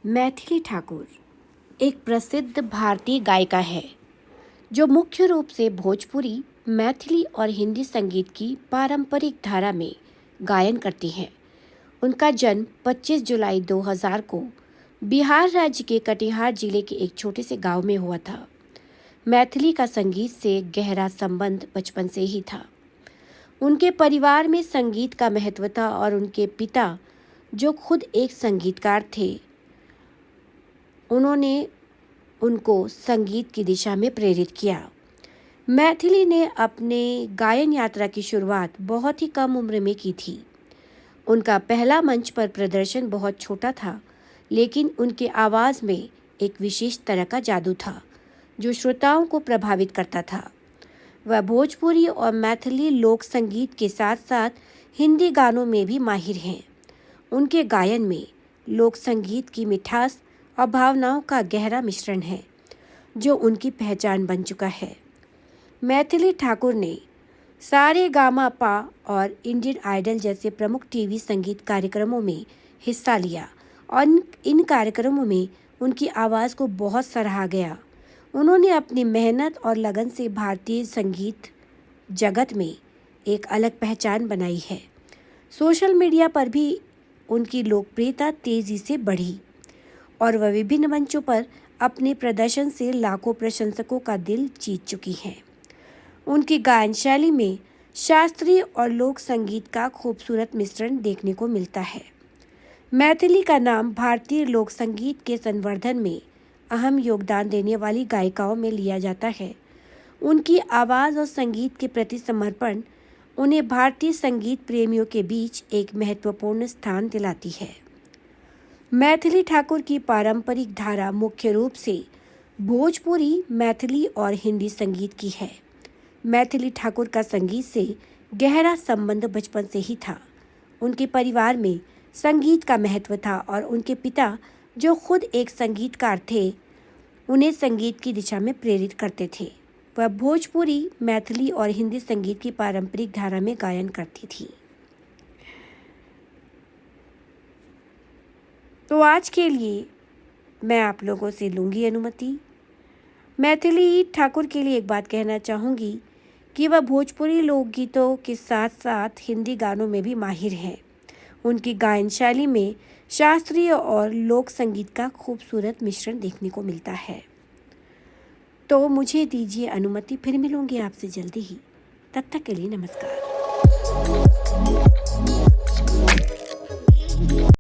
मैथिली ठाकुर एक प्रसिद्ध भारतीय गायिका है जो मुख्य रूप से भोजपुरी, मैथिली और हिंदी संगीत की पारंपरिक धारा में गायन करती हैं। उनका जन्म 25 जुलाई 2000 को बिहार राज्य के कटिहार जिले के एक छोटे से गांव में हुआ था। मैथिली का संगीत से गहरा संबंध बचपन से ही था। उनके परिवार में संगीत का महत्व था और उनके पिता, जो खुद एक संगीतकार थे, उन्होंने उनको संगीत की दिशा में प्रेरित किया। मैथिली ने अपने गायन यात्रा की शुरुआत बहुत ही कम उम्र में की थी। उनका पहला मंच पर प्रदर्शन बहुत छोटा था, लेकिन उनके आवाज़ में एक विशेष तरह का जादू था जो श्रोताओं को प्रभावित करता था। वह भोजपुरी और मैथिली लोक संगीत के साथ साथ हिंदी गानों में भी माहिर हैं। उनके गायन में लोक संगीत की मिठास और भावनाओं का गहरा मिश्रण है जो उनकी पहचान बन चुका है। मैथिली ठाकुर ने सारेगामापा और इंडियन आइडल जैसे प्रमुख टीवी संगीत कार्यक्रमों में हिस्सा लिया और इन कार्यक्रमों में उनकी आवाज़ को बहुत सराहा गया। उन्होंने अपनी मेहनत और लगन से भारतीय संगीत जगत में एक अलग पहचान बनाई है। सोशल मीडिया पर भी उनकी लोकप्रियता तेज़ी से बढ़ी और वह विभिन्न मंचों पर अपने प्रदर्शन से लाखों प्रशंसकों का दिल जीत चुकी हैं। उनकी गायन शैली में शास्त्रीय और लोक संगीत का खूबसूरत मिश्रण देखने को मिलता है। मैथिली का नाम भारतीय लोक संगीत के संवर्धन में अहम योगदान देने वाली गायिकाओं में लिया जाता है। उनकी आवाज़ और संगीत के प्रति समर्पण उन्हें भारतीय संगीत प्रेमियों के बीच एक महत्वपूर्ण स्थान दिलाती है। मैथिली ठाकुर की पारंपरिक धारा मुख्य रूप से भोजपुरी, मैथिली और हिंदी संगीत की है। मैथिली ठाकुर का संगीत से गहरा संबंध बचपन से ही था। उनके परिवार में संगीत का महत्व था और उनके पिता, जो खुद एक संगीतकार थे, उन्हें संगीत की दिशा में प्रेरित करते थे। वह भोजपुरी, मैथिली और हिंदी संगीत की पारंपरिक धारा में गायन करती थी। तो आज के लिए मैं आप लोगों से लूँगी अनुमति। मैथिली ठाकुर के लिए एक बात कहना चाहूँगी कि वह भोजपुरी लोकगीतों के साथ साथ हिंदी गानों में भी माहिर हैं। उनकी गायन शैली में शास्त्रीय और लोक संगीत का खूबसूरत मिश्रण देखने को मिलता है। तो मुझे दीजिए अनुमति, फिर मिलूँगी आपसे जल्दी ही। तब तक के लिए नमस्कार।